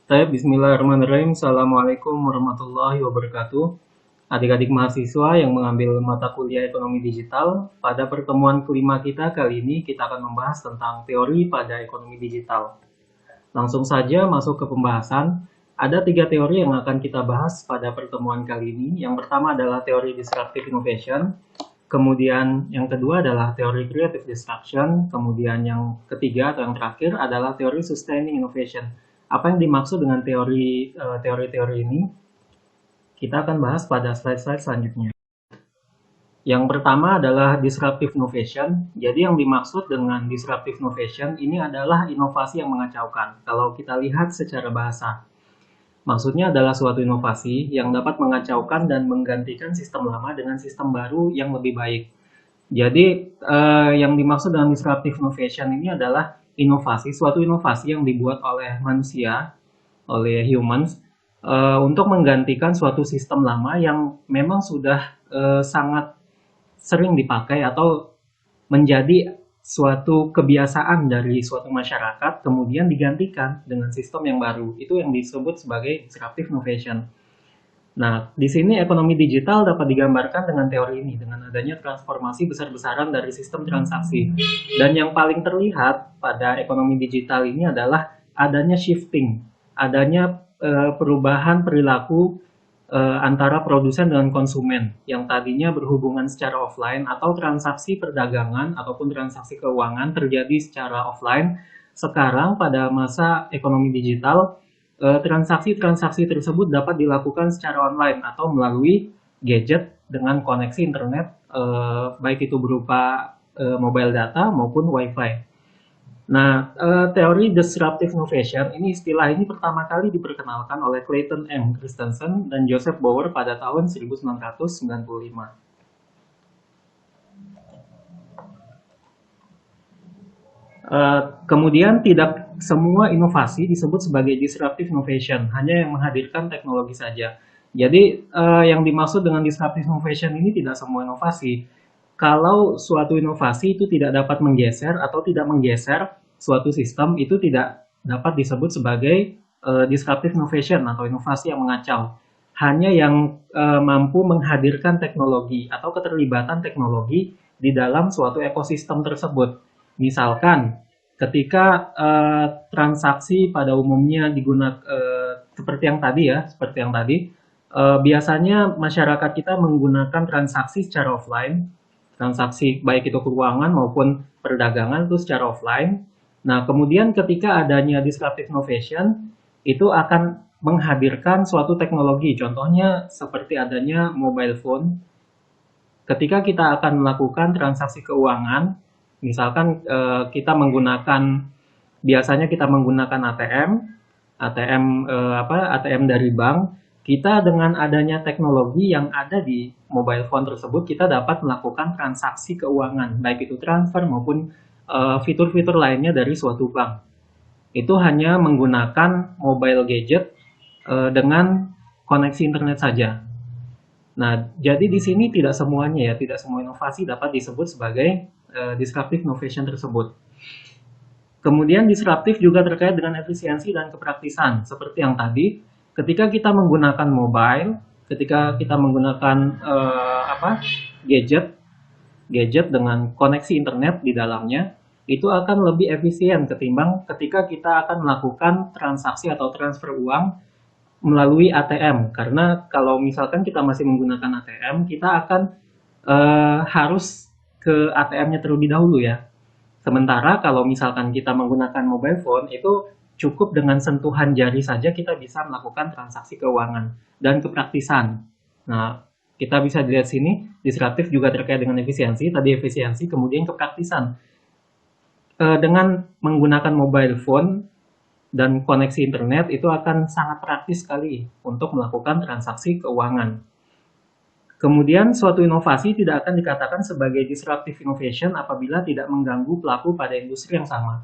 Bismillahirrahmanirrahim. Assalamualaikum warahmatullahi wabarakatuh. Adik-adik mahasiswa yang mengambil mata kuliah ekonomi digital, pada pertemuan kelima kita kali ini kita akan membahas tentang teori pada ekonomi digital. Langsung saja masuk ke pembahasan. Ada tiga teori yang akan kita bahas pada pertemuan kali ini. Yang pertama adalah teori disruptive innovation, kemudian yang kedua adalah teori creative destruction, kemudian yang ketiga atau yang terakhir adalah teori sustaining innovation. Apa yang dimaksud dengan teori-teori ini? Kita akan bahas pada slide-slide selanjutnya. Yang pertama adalah disruptive innovation. Jadi yang dimaksud dengan disruptive innovation ini adalah inovasi yang mengacaukan. Kalau kita lihat secara bahasa, maksudnya adalah suatu inovasi yang dapat mengacaukan dan menggantikan sistem lama dengan sistem baru yang lebih baik. Jadi yang dimaksud dengan disruptive innovation ini adalah suatu inovasi yang dibuat oleh manusia, oleh humans, untuk menggantikan suatu sistem lama yang memang sudah sangat sering dipakai atau menjadi suatu kebiasaan dari suatu masyarakat, kemudian digantikan dengan sistem yang baru. Itu yang disebut sebagai disruptive innovation. Nah, di sini ekonomi digital dapat digambarkan dengan teori ini, dengan adanya transformasi besar-besaran dari sistem transaksi. Dan yang paling terlihat pada ekonomi digital ini adalah adanya shifting, adanya perubahan perilaku antara produsen dengan konsumen yang tadinya berhubungan secara offline atau transaksi perdagangan ataupun transaksi keuangan terjadi secara offline. Sekarang pada masa ekonomi digital, transaksi-transaksi tersebut dapat dilakukan secara online atau melalui gadget dengan koneksi internet, baik itu berupa mobile data maupun wifi. Nah, teori disruptive innovation ini istilah ini pertama kali diperkenalkan oleh Clayton M. Christensen dan Joseph Bauer pada tahun 1995. Kemudian tidak semua inovasi disebut sebagai disruptive innovation, hanya yang menghadirkan teknologi saja. Jadi yang dimaksud dengan disruptive innovation ini tidak semua inovasi. Kalau suatu inovasi itu tidak dapat menggeser atau tidak menggeser suatu sistem, itu tidak dapat disebut sebagai disruptive innovation atau inovasi yang mengacau. Hanya yang mampu menghadirkan teknologi atau keterlibatan teknologi di dalam suatu ekosistem tersebut. Misalkan ketika transaksi pada umumnya digunakan seperti yang tadi ya, biasanya masyarakat kita menggunakan transaksi secara offline, transaksi baik itu keuangan maupun perdagangan itu secara offline. Nah, kemudian ketika adanya disruptive innovation, itu akan menghadirkan suatu teknologi, contohnya seperti adanya mobile phone. Ketika kita akan melakukan transaksi keuangan, misalkan biasanya kita menggunakan ATM dari bank. Kita dengan adanya teknologi yang ada di mobile phone tersebut, kita dapat melakukan transaksi keuangan, baik itu transfer maupun fitur-fitur lainnya dari suatu bank. Itu hanya menggunakan mobile gadget dengan koneksi internet saja. Nah, jadi di sini tidak semua inovasi dapat disebut sebagai disruptive innovation tersebut. Kemudian disruptif juga terkait dengan efisiensi dan kepraktisan. Seperti yang tadi, ketika kita menggunakan mobile, ketika kita menggunakan gadget dengan koneksi internet di dalamnya, itu akan lebih efisien ketimbang ketika kita akan melakukan transaksi atau transfer uang melalui ATM. Karena kalau misalkan kita masih menggunakan ATM, kita akan harus ke ATM-nya terlebih dahulu ya. Sementara kalau misalkan kita menggunakan mobile phone, itu cukup dengan sentuhan jari saja kita bisa melakukan transaksi keuangan dan kepraktisan. Nah, kita bisa dilihat sini, disruptif juga terkait dengan efisiensi, kemudian kepraktisan. Dengan menggunakan mobile phone dan koneksi internet, itu akan sangat praktis sekali untuk melakukan transaksi keuangan. Kemudian suatu inovasi tidak akan dikatakan sebagai disruptive innovation apabila tidak mengganggu pelaku pada industri yang sama.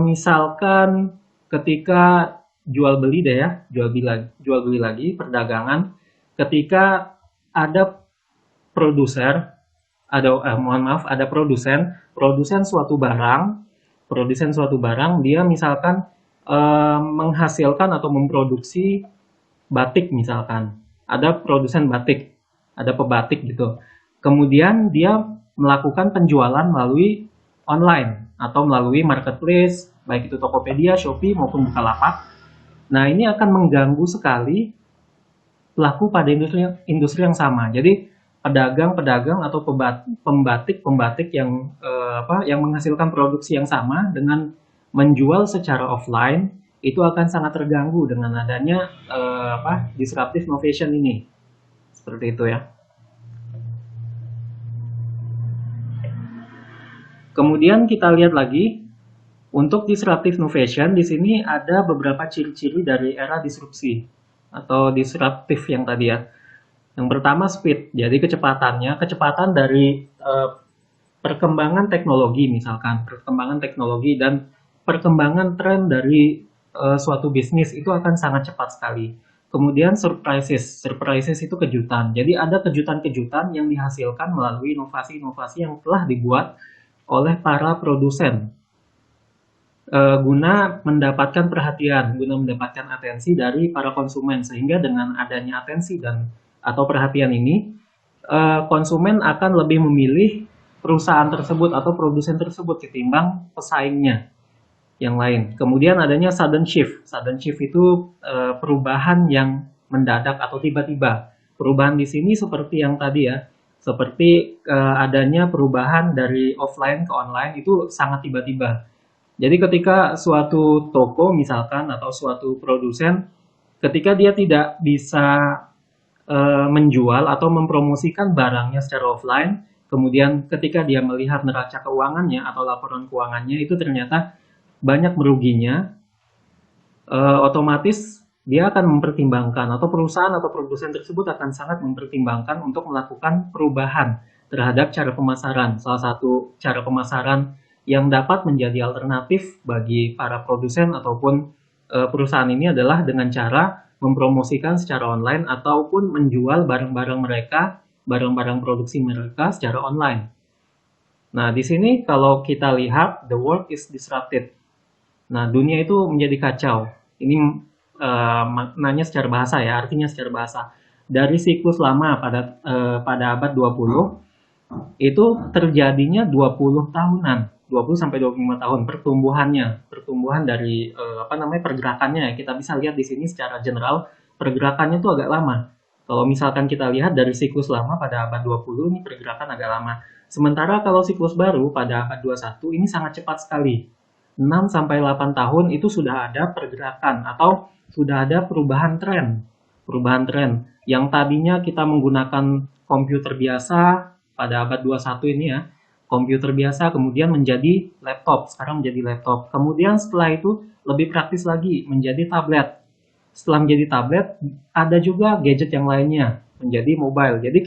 Misalkan ketika jual beli lagi perdagangan, ketika ada produsen suatu barang, dia misalkan menghasilkan atau memproduksi batik misalkan. Ada produsen batik, ada pebatik gitu. Kemudian dia melakukan penjualan melalui online atau melalui marketplace, baik itu Tokopedia, Shopee maupun Bukalapak. Nah, ini akan mengganggu sekali pelaku pada industri yang sama. Jadi pedagang-pedagang atau pembatik-pembatik yang yang menghasilkan produksi yang sama dengan menjual secara offline itu akan sangat terganggu dengan adanya disruptive innovation ini. Seperti itu ya. Kemudian kita lihat lagi untuk disruptive innovation di sini ada beberapa ciri-ciri dari era disrupsi atau disruptif yang tadi ya. Yang pertama speed, jadi kecepatan dari perkembangan teknologi misalkan, perkembangan teknologi dan perkembangan tren dari suatu bisnis itu akan sangat cepat sekali. Kemudian surprises itu kejutan. Jadi ada kejutan-kejutan yang dihasilkan melalui inovasi-inovasi yang telah dibuat oleh para produsen guna mendapatkan perhatian, guna mendapatkan atensi dari para konsumen, sehingga dengan adanya atensi dan atau perhatian ini, konsumen akan lebih memilih perusahaan tersebut atau produsen tersebut ketimbang pesaingnya yang lain. Kemudian adanya sudden shift. Sudden shift itu perubahan yang mendadak atau tiba-tiba. Perubahan di sini seperti yang tadi ya, seperti adanya perubahan dari offline ke online itu sangat tiba-tiba. Jadi ketika suatu toko misalkan atau suatu produsen, ketika dia tidak bisa menjual atau mempromosikan barangnya secara offline, kemudian ketika dia melihat neraca keuangannya atau laporan keuangannya itu ternyata banyak meruginya, otomatis dia akan mempertimbangkan atau perusahaan atau produsen tersebut akan sangat mempertimbangkan untuk melakukan perubahan terhadap cara pemasaran. Salah satu cara pemasaran yang dapat menjadi alternatif bagi para produsen ataupun perusahaan ini adalah dengan cara mempromosikan secara online ataupun menjual barang-barang mereka, barang-barang produksi mereka secara online. Nah, di sini kalau kita lihat the world is disrupted. Nah, dunia itu menjadi kacau. Ini maknanya secara bahasa ya, artinya secara bahasa. Dari siklus lama pada abad 20 itu terjadinya 20 tahunan, 20 sampai 25 tahun pertumbuhan dari pergerakannya. Kita bisa lihat di sini secara general pergerakannya itu agak lama. Kalau misalkan kita lihat dari siklus lama pada abad 20 ini pergerakan agak lama. Sementara kalau siklus baru pada abad 21 ini sangat cepat sekali. 6 sampai 8 tahun itu sudah ada pergerakan atau sudah ada perubahan tren. Perubahan tren yang tadinya kita menggunakan komputer biasa pada abad 21 ini ya, komputer biasa kemudian menjadi laptop, sekarang menjadi laptop. Kemudian setelah itu lebih praktis lagi menjadi tablet. Setelah menjadi tablet, ada juga gadget yang lainnya menjadi mobile. Jadi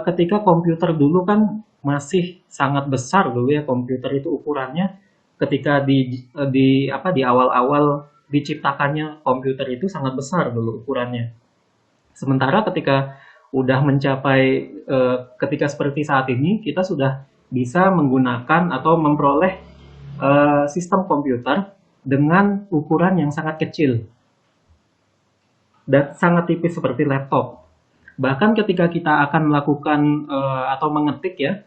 ketika komputer dulu kan masih sangat besar dulu ya, komputer itu ukurannya ketika di awal-awal diciptakannya komputer itu sangat besar dulu ukurannya. Sementara ketika udah mencapai ketika seperti saat ini kita sudah bisa menggunakan atau memperoleh sistem komputer dengan ukuran yang sangat kecil dan sangat tipis seperti laptop. Bahkan ketika kita akan melakukan atau mengetik ya,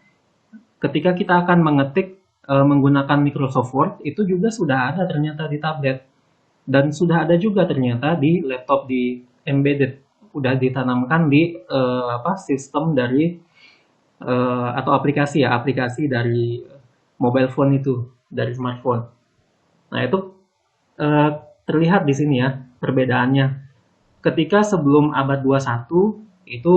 ketika kita akan mengetik menggunakan Microsoft Word itu juga sudah ada ternyata di tablet dan sudah ada juga ternyata di laptop di embedded, udah ditanamkan di sistem dari atau aplikasi dari mobile phone itu, dari smartphone. Nah itu terlihat di sini ya perbedaannya. Ketika sebelum abad 21 itu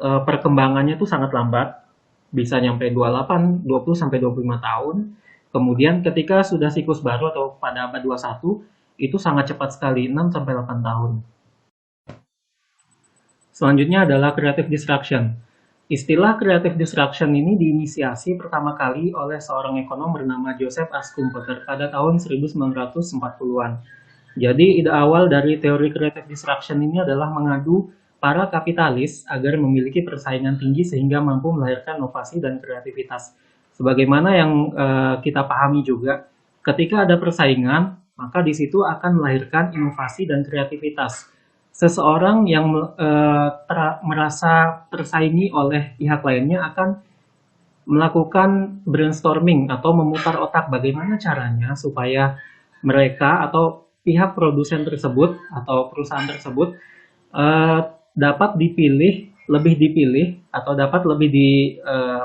perkembangannya itu sangat lambat, bisa nyampe 28, 20 sampai 25 tahun. Kemudian ketika sudah siklus baru atau pada abad 21 itu sangat cepat sekali, 6 sampai 8 tahun. Selanjutnya adalah creative disruption. Istilah creative disruption ini diinisiasi pertama kali oleh seorang ekonom bernama Joseph A. Schumpeter pada tahun 1940-an. Jadi ide awal dari teori creative disruption ini adalah mengadu para kapitalis agar memiliki persaingan tinggi sehingga mampu melahirkan inovasi dan kreativitas. Sebagaimana yang kita pahami juga, ketika ada persaingan, maka di situ akan melahirkan inovasi dan kreativitas. Seseorang yang merasa tersaingi oleh pihak lainnya akan melakukan brainstorming atau memutar otak bagaimana caranya supaya mereka atau pihak produsen tersebut atau perusahaan tersebut dapat lebih dipilih atau dapat lebih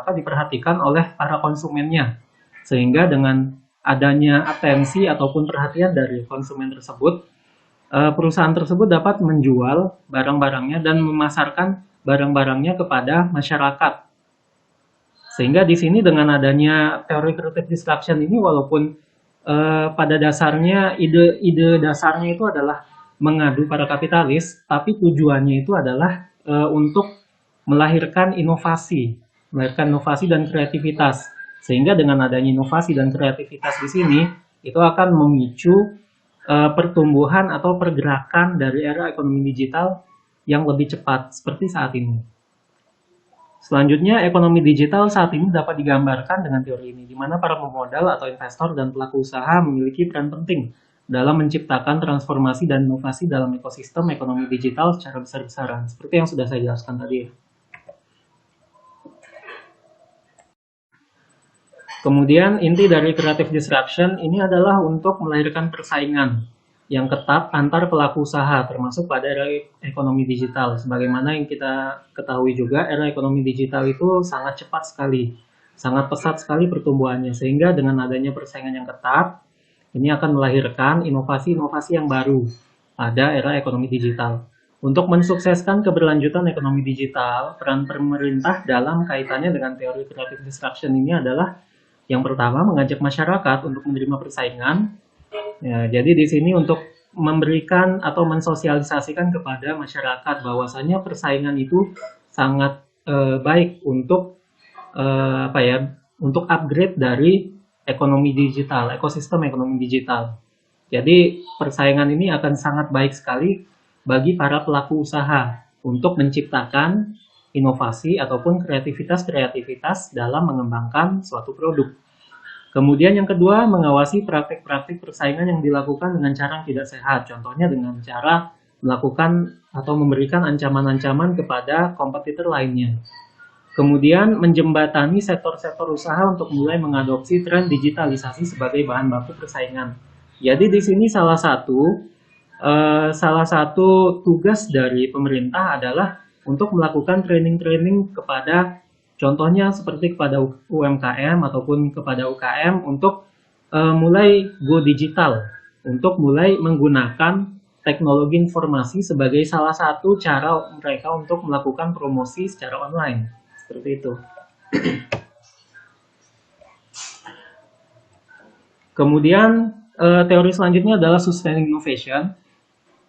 diperhatikan oleh para konsumennya, sehingga dengan adanya atensi ataupun perhatian dari konsumen tersebut, perusahaan tersebut dapat menjual barang-barangnya dan memasarkan barang-barangnya kepada masyarakat. Sehingga di sini dengan adanya teori creative destruction ini, walaupun pada dasarnya ide dasarnya itu adalah mengadu para kapitalis, tapi tujuannya itu adalah untuk melahirkan inovasi dan kreativitas. Sehingga dengan adanya inovasi dan kreativitas di sini, itu akan memicu pertumbuhan atau pergerakan dari era ekonomi digital yang lebih cepat seperti saat ini. Selanjutnya, ekonomi digital saat ini dapat digambarkan dengan teori ini, di mana para pemodal atau investor dan pelaku usaha memiliki peran penting dalam menciptakan transformasi dan inovasi dalam ekosistem ekonomi digital secara besar-besaran, seperti yang sudah saya jelaskan tadi. Kemudian, inti dari creative disruption ini adalah untuk melahirkan persaingan yang ketat antar pelaku usaha, termasuk pada era ekonomi digital. Sebagaimana yang kita ketahui juga, era ekonomi digital itu sangat cepat sekali, sangat pesat sekali pertumbuhannya, sehingga dengan adanya persaingan yang ketat, ini akan melahirkan inovasi-inovasi yang baru pada era ekonomi digital. Untuk mensukseskan keberlanjutan ekonomi digital, peran pemerintah dalam kaitannya dengan teori creative disruption ini adalah yang pertama, mengajak masyarakat untuk menerima persaingan. Ya, jadi di sini untuk memberikan atau mensosialisasikan kepada masyarakat bahwasanya persaingan itu sangat baik untuk untuk upgrade dari ekonomi digital, ekosistem ekonomi digital. Jadi persaingan ini akan sangat baik sekali bagi para pelaku usaha untuk menciptakan inovasi ataupun kreativitas dalam mengembangkan suatu produk. Kemudian yang kedua, mengawasi praktik-praktik persaingan yang dilakukan dengan cara yang tidak sehat. Contohnya dengan cara melakukan atau memberikan ancaman-ancaman kepada kompetitor lainnya. Kemudian menjembatani sektor-sektor usaha untuk mulai mengadopsi tren digitalisasi sebagai bahan baku persaingan. Jadi di sini salah satu tugas dari pemerintah adalah untuk melakukan training-training kepada, contohnya seperti kepada UMKM ataupun kepada UKM untuk mulai go digital, untuk mulai menggunakan teknologi informasi sebagai salah satu cara mereka untuk melakukan promosi secara online. Seperti itu. Kemudian teori selanjutnya adalah sustaining innovation.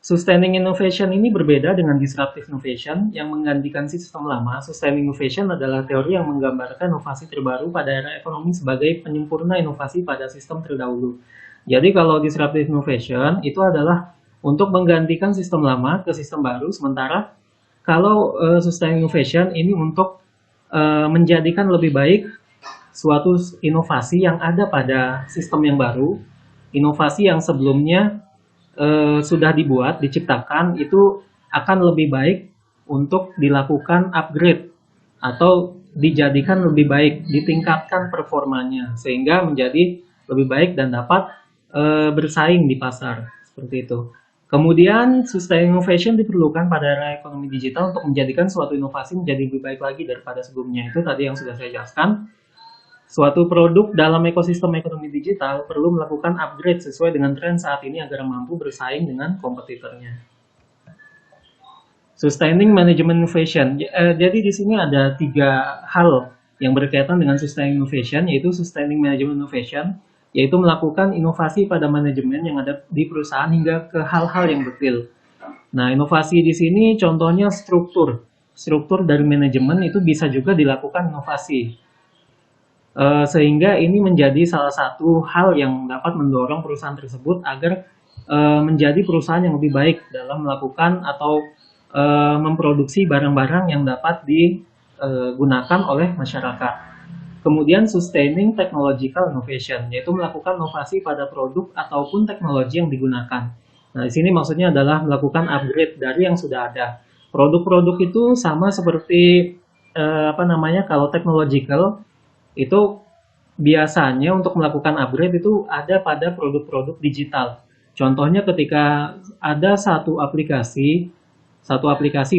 Sustaining innovation ini berbeda dengan disruptive innovation yang menggantikan sistem lama. Sustaining innovation adalah teori yang menggambarkan inovasi terbaru pada era ekonomi sebagai penyempurna inovasi pada sistem terdahulu. Jadi kalau disruptive innovation itu adalah untuk menggantikan sistem lama ke sistem baru, sementara kalau sustaining innovation ini untuk menjadikan lebih baik suatu inovasi yang ada pada sistem yang baru, inovasi yang sebelumnya sudah dibuat, diciptakan, itu akan lebih baik untuk dilakukan upgrade atau dijadikan lebih baik, ditingkatkan performanya sehingga menjadi lebih baik dan dapat bersaing di pasar, seperti itu. Kemudian sustaining innovation diperlukan pada era ekonomi digital untuk menjadikan suatu inovasi menjadi lebih baik lagi daripada sebelumnya. Itu tadi yang sudah saya jelaskan. Suatu produk dalam ekosistem ekonomi digital perlu melakukan upgrade sesuai dengan tren saat ini agar mampu bersaing dengan kompetitornya. Sustaining management innovation. Jadi di sini ada 3 hal yang berkaitan dengan sustaining innovation, yaitu sustaining management innovation, yaitu melakukan inovasi pada manajemen yang ada di perusahaan hingga ke hal-hal yang detail. Nah, inovasi di sini contohnya struktur dari manajemen itu bisa juga dilakukan inovasi. Sehingga ini menjadi salah satu hal yang dapat mendorong perusahaan tersebut agar menjadi perusahaan yang lebih baik dalam melakukan atau memproduksi barang-barang yang dapat digunakan oleh masyarakat. Kemudian sustaining technological innovation, yaitu melakukan inovasi pada produk ataupun teknologi yang digunakan. Nah, di sini maksudnya adalah melakukan upgrade dari yang sudah ada. Produk-produk itu sama seperti kalau technological itu biasanya untuk melakukan upgrade itu ada pada produk-produk digital. Contohnya ketika ada satu aplikasi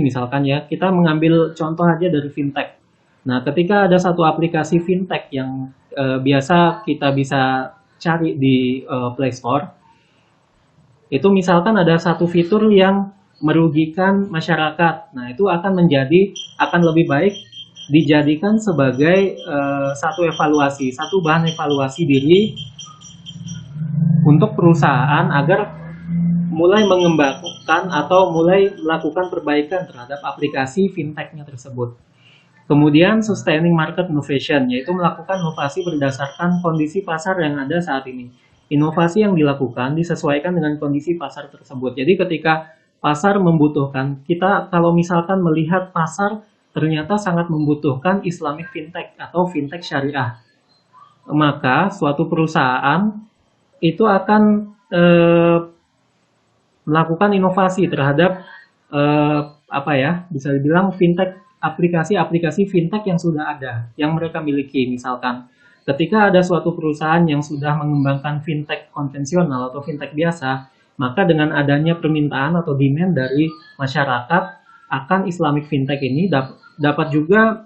misalkan ya, kita mengambil contoh aja dari fintech. Nah, ketika ada satu aplikasi fintech yang biasa kita bisa cari di Play Store, itu misalkan ada satu fitur yang merugikan masyarakat. Nah, itu akan lebih baik dijadikan sebagai satu bahan evaluasi diri untuk perusahaan agar mulai mengembangkan atau mulai melakukan perbaikan terhadap aplikasi fintechnya tersebut. Kemudian sustaining market innovation, yaitu melakukan inovasi berdasarkan kondisi pasar yang ada saat ini. Inovasi yang dilakukan disesuaikan dengan kondisi pasar tersebut. Jadi ketika pasar membutuhkan, kita kalau misalkan melihat pasar ternyata sangat membutuhkan Islamic fintech atau fintech syariah, maka suatu perusahaan itu akan melakukan inovasi terhadap bisa dibilang fintech, aplikasi-aplikasi fintech yang sudah ada, yang mereka miliki. Misalkan ketika ada suatu perusahaan yang sudah mengembangkan fintech konvensional atau fintech biasa, maka dengan adanya permintaan atau demand dari masyarakat akan Islamic fintech ini dapat juga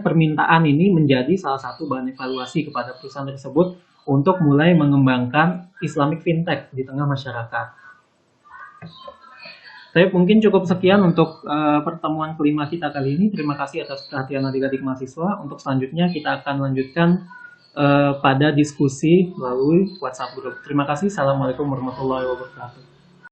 permintaan ini menjadi salah satu bahan evaluasi kepada perusahaan tersebut untuk mulai mengembangkan Islamic fintech di tengah masyarakat. Tapi mungkin cukup sekian untuk pertemuan kelima kita kali ini. Terima kasih atas perhatian adik-adik mahasiswa. Untuk selanjutnya kita akan lanjutkan pada diskusi melalui WhatsApp group. Terima kasih. Assalamualaikum warahmatullahi wabarakatuh.